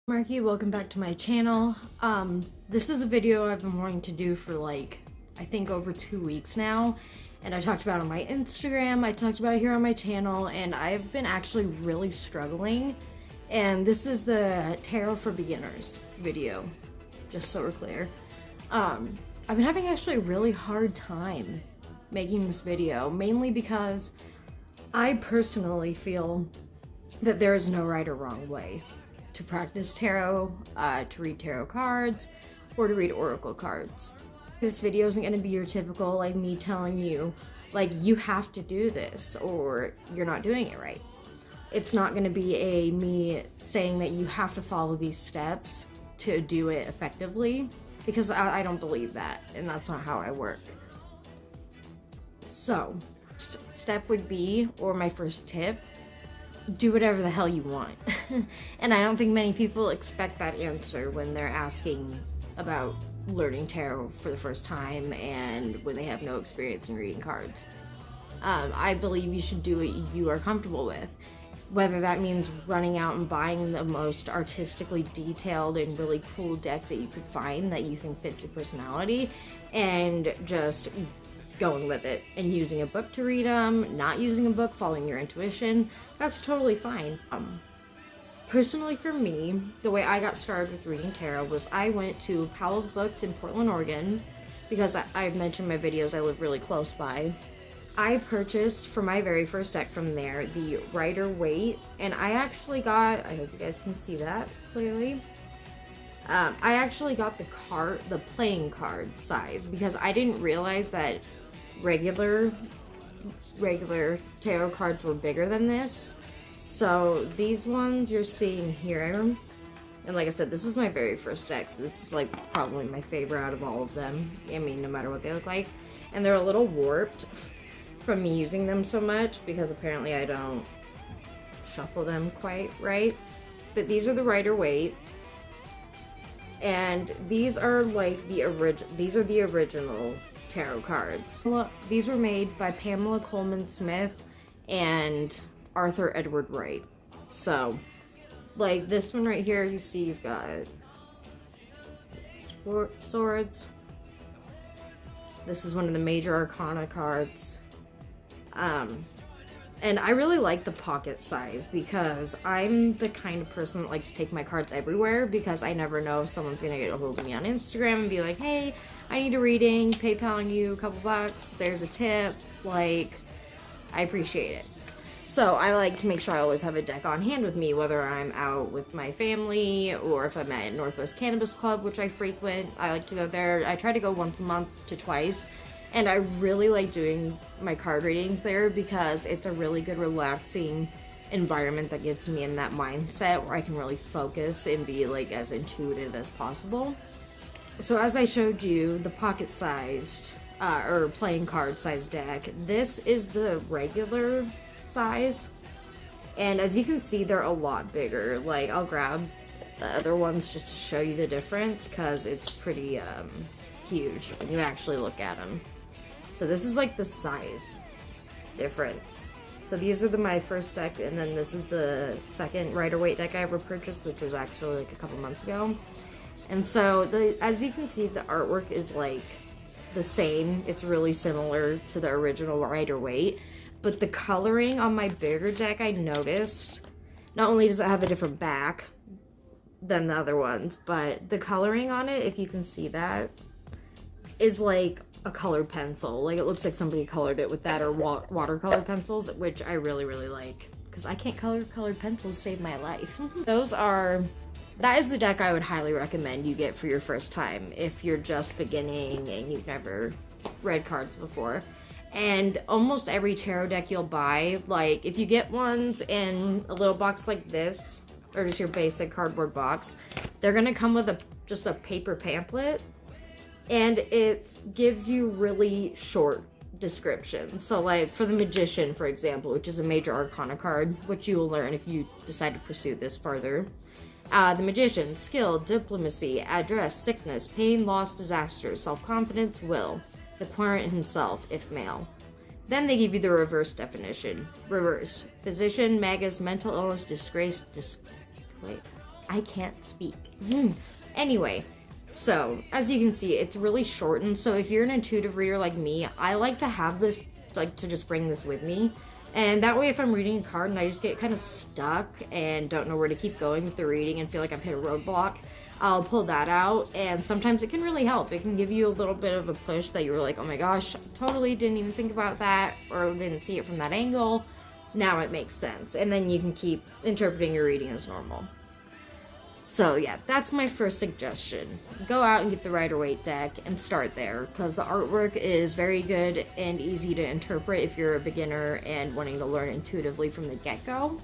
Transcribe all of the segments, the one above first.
Marky, welcome back to my channel. This is a video I've been wanting to do for like, I think over 2 weeks now. And I talked about it on my Instagram, I talked about it here on my channel, and I've been actually really struggling. And this is the Tarot for Beginners video, just so we're clear. I've been having actually a really hard time making this video, mainly because I personally feel that there is no right or wrong way to practice tarot, to read tarot cards, or to read oracle cards. This video isn't going to be your typical, like, me telling you, like, you have to do this, or you're not doing it right. It's not going to be me saying that you have to follow these steps to do it effectively, because I don't believe that, and that's not how I work. So, step would be, or my first tip, do whatever the hell you want. And I don't think many people expect that answer when they're asking about learning tarot for the first time and when they have no experience in reading cards. I believe you should do what you are comfortable with. Whether that means running out and buying the most artistically detailed and really cool deck that you could find that you think fits your personality, and just going with it and using a book to read them, not using a book, following your intuition, that's totally fine. Personally for me, the way I got started with reading tarot was I went to Powell's Books in Portland, Oregon, because I've mentioned in my videos I live really close by. I purchased for my very first deck from there the Rider-Waite, and I actually got, I hope you guys can see that clearly, I actually got the playing card size, because I didn't realize that regular tarot cards were bigger than this. So these ones you're seeing here, and like I said, this was my very first deck, so this is like probably my favorite out of all of them. I mean, no matter what they look like. And they're a little warped from me using them so much, because apparently I don't shuffle them quite right. But these are the Rider-Waite, and these are like the original tarot cards. These were made by Pamela Coleman Smith and Arthur Edward Wright. So, like this one right here, you see you've got swords. This is one of the major arcana cards. And I really like the pocket size, because I'm the kind of person that likes to take my cards everywhere, because I never know if someone's gonna get a hold of me on Instagram and be like, hey, I need a reading, PayPaling you a couple bucks, there's a tip. Like, I appreciate it. So I like to make sure I always have a deck on hand with me, whether I'm out with my family or if I'm at Northwest Cannabis Club, which I frequent. I like to go there. I try to go once a month to twice. And I really like doing my card readings there, because it's a really good relaxing environment that gets me in that mindset where I can really focus and be like as intuitive as possible. So as I showed you, the pocket sized or playing card sized deck, this is the regular size, and as you can see, they're a lot bigger. Like, I'll grab the other ones just to show you the difference, because it's pretty huge when you actually look at them. So this is like the size difference. So these are my first deck, and then this is the second Rider-Waite deck I ever purchased, which was actually like a couple months ago. And so as you can see, the artwork is like the same. It's really similar to the original Rider-Waite, but the coloring on my bigger deck, I noticed, not only does it have a different back than the other ones, but the coloring on it, if you can see that, is like a colored pencil. Like, it looks like somebody colored it with that, or watercolor pencils, which I really, really like, because I can't color colored pencils to save my life. That is the deck I would highly recommend you get for your first time if you're just beginning and you've never read cards before. And almost every tarot deck you'll buy, like if you get ones in a little box like this, or just your basic cardboard box, they're gonna come with just a paper pamphlet, and it gives you really short descriptions. So like for the Magician, for example, which is a major arcana card, which you will learn if you decide to pursue this further. The Magician: skill, diplomacy, address, sickness, pain, loss, disaster, self-confidence, will. The Clairvoyant himself, if male. Then they give you the reverse definition. Reverse: physician, magus, mental illness, disgrace, I can't speak. Anyway, so as you can see, it's really shortened. So if you're an intuitive reader like me, I like to have this, like to just bring this with me. And that way, if I'm reading a card and I just get kind of stuck and don't know where to keep going with the reading and feel like I've hit a roadblock, I'll pull that out. And sometimes it can really help. It can give you a little bit of a push that you were like, oh my gosh, totally didn't even think about that, or didn't see it from that angle. Now it makes sense. And then you can keep interpreting your reading as normal. So yeah, that's my first suggestion. Go out and get the Rider-Waite deck and start there, because the artwork is very good and easy to interpret if you're a beginner and wanting to learn intuitively from the get-go.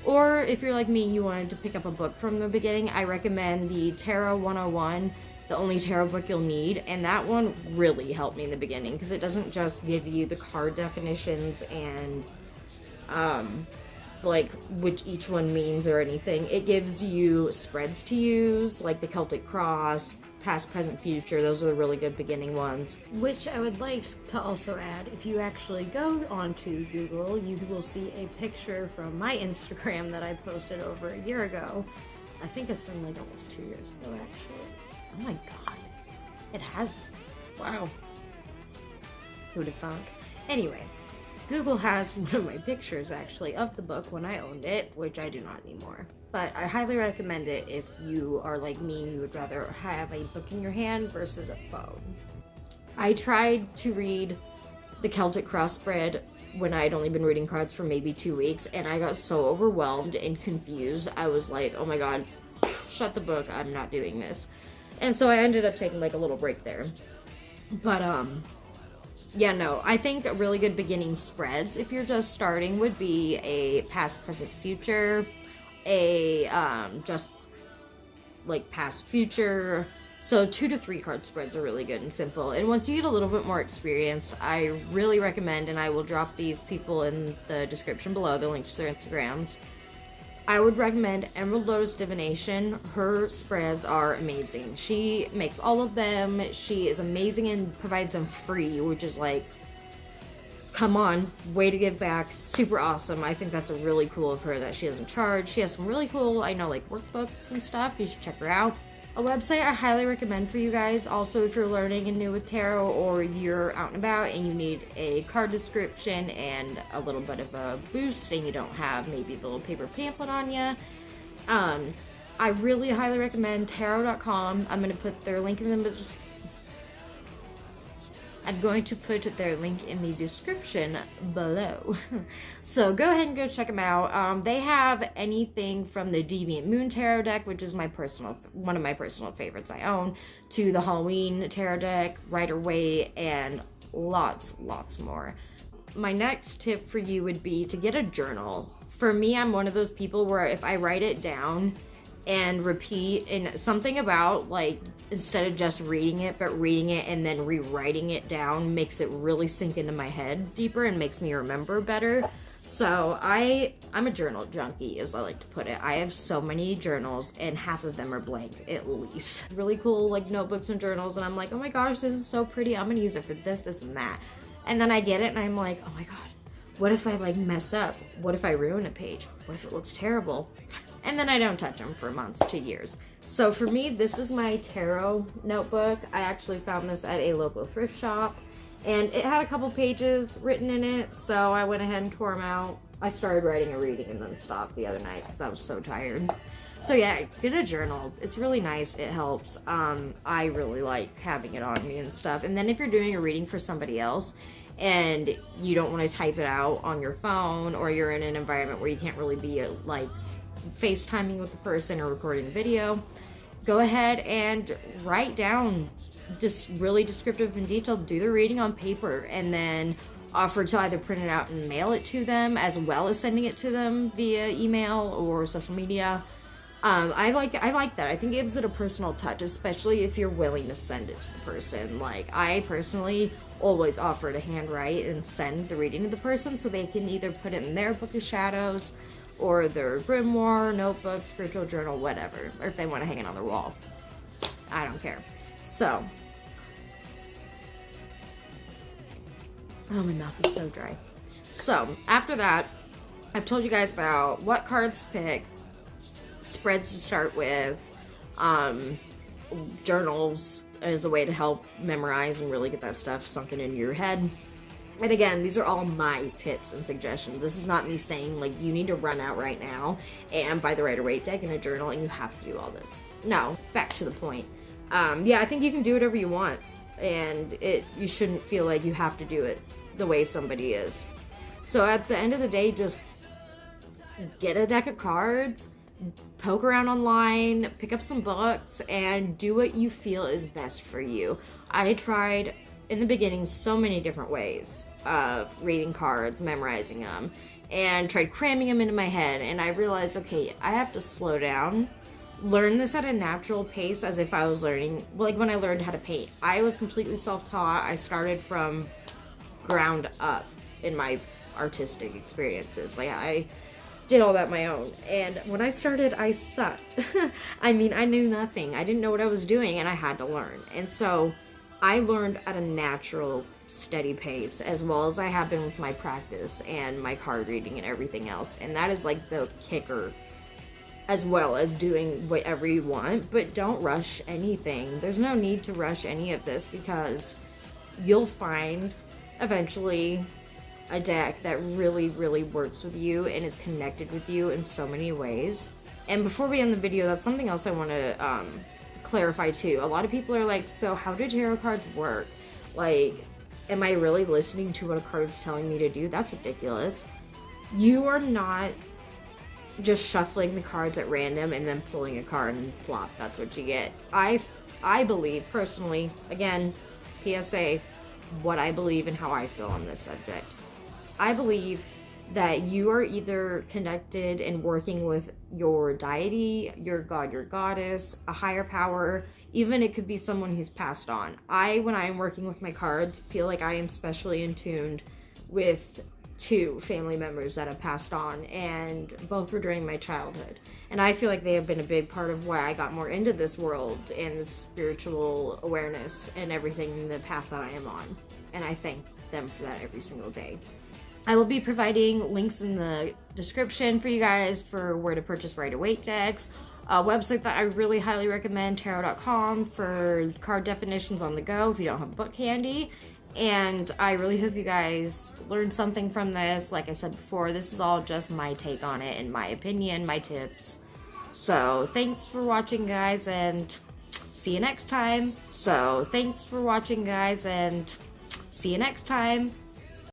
Or if you're like me and you wanted to pick up a book from the beginning, I recommend the Tarot 101, the only tarot book you'll need. And that one really helped me in the beginning, because it doesn't just give you the card definitions and like which each one means or anything. It gives you spreads to use, like the Celtic Cross, past, present, future. Those are the really good beginning ones. Which I would like to also add, if you actually go onto Google, you will see a picture from my Instagram that I posted over a year ago. I think it's been like almost 2 years ago, actually. Oh my god. It has. Wow. Who'd have thunk? Anyway, Google has one of my pictures, actually, of the book when I owned it, which I do not anymore. But I highly recommend it if you are like me and you would rather have a book in your hand versus a phone. I tried to read the Celtic Cross spread when I had only been reading cards for maybe 2 weeks, and I got so overwhelmed and confused. I was like, oh my god, shut the book, I'm not doing this. And so I ended up taking like a little break there. But, yeah, no, I think a really good beginning spreads, if you're just starting, would be a past, present, future, a, just, like, past, future. So 2 to 3 card spreads are really good and simple. And once you get a little bit more experience, I really recommend, and I will drop these people in the description below, the links to their Instagrams, I would recommend Emerald Lotus Divination. Her spreads are amazing. She makes all of them. She is amazing and provides them free, which is like, come on, way to give back. Super awesome. I think that's a really cool of her that she doesn't charge. She has some really cool, I know, like workbooks and stuff. You should check her out. A website I highly recommend for you guys, also if you're learning and new with tarot, or you're out and about and you need a card description and a little bit of a boost and you don't have maybe the little paper pamphlet on you, I really highly recommend tarot.com. I'm going to put their link in the description below. So go ahead and go check them out. They have anything from the Deviant Moon Tarot deck, which is one of my personal favorites I own, to the Halloween Tarot deck, Rider-Waite, and lots more. My next tip for you would be to get a journal. For me, I'm one of those people where if I write it down and repeat, and something about, like, instead of just reading it, but reading it and then rewriting it down makes it really sink into my head deeper and makes me remember better. So I'm a journal junkie, as I like to put it. I have so many journals, and half of them are blank, at least. Really cool, like, notebooks and journals, and I'm like, oh my gosh, this is so pretty, I'm gonna use it for this, this, and that. And then I get it, and I'm like, oh my god, what if I, like, mess up? What if I ruin a page? What if it looks terrible? And then I don't touch them for months to years. So for me, this is my tarot notebook. I actually found this at a local thrift shop, and it had a couple pages written in it, so I went ahead and tore them out. I started writing a reading and then stopped the other night because I was so tired. So yeah, get a journal. It's really nice. It helps. I really like having it on me and stuff. And then if you're doing a reading for somebody else and you don't want to type it out on your phone, or you're in an environment where you can't really be like FaceTiming with the person or recording a video, go ahead and write down just really descriptive and detailed, do the reading on paper, and then offer to either print it out and mail it to them, as well as sending it to them via email or social media. I like that. I think it gives it a personal touch, especially if you're willing to send it to the person. Like, I personally always offer to handwrite and send the reading to the person so they can either put it in their book of shadows or their grimoire, notebook, spiritual journal, whatever. Or if they want to hang it on their wall. I don't care. So. Oh, my mouth is so dry. So, after that, I've told you guys about what cards to pick, spreads to start with, journals as a way to help memorize and really get that stuff sunken into your head. And again, these are all my tips and suggestions. This is not me saying, like, you need to run out right now and buy the Rider-Waite deck and a journal and you have to do all this. No, back to the point. Yeah, I think you can do whatever you want, and you shouldn't feel like you have to do it the way somebody is. So at the end of the day, just get a deck of cards, poke around online, pick up some books, and do what you feel is best for you. I tried in the beginning so many different ways of reading cards, memorizing them, and tried cramming them into my head, and I realized, okay, I have to slow down, learn this at a natural pace, as if I was learning, like when I learned how to paint. I was completely self-taught. I started from ground up in my artistic experiences. Like, I did all that my own, and when I started, I sucked. I mean, I knew nothing. I didn't know what I was doing, and I had to learn. And so I learned at a natural, steady pace, as well as I have been with my practice and my card reading and everything else. And that is like the kicker, as well as doing whatever you want, but don't rush anything. There's no need to rush any of this, because you'll find eventually a deck that really, really works with you and is connected with you in so many ways. And before we end the video, that's something else I want to clarify too. A lot of people are like, so how do tarot cards work? Like, am I really listening to what a card's telling me to do? That's ridiculous. You are not just shuffling the cards at random and then pulling a card and plop, that's what you get. I believe personally, again, PSA, what I believe and how I feel on this subject. I believe that you are either connected and working with your deity, your god, your goddess, a higher power, even it could be someone who's passed on. When I'm working with my cards, feel like I am specially in tuned with 2 family members that have passed on, and both were during my childhood. And I feel like they have been a big part of why I got more into this world and the spiritual awareness and everything, the path that I am on. And I thank them for that every single day. I will be providing links in the description for you guys for where to purchase Rider-Waite decks. A website that I really highly recommend, tarot.com, for card definitions on the go if you don't have a book handy. And I really hope you guys learned something from this. Like I said before, this is all just my take on it and my opinion, my tips. So thanks for watching, guys, and see you next time.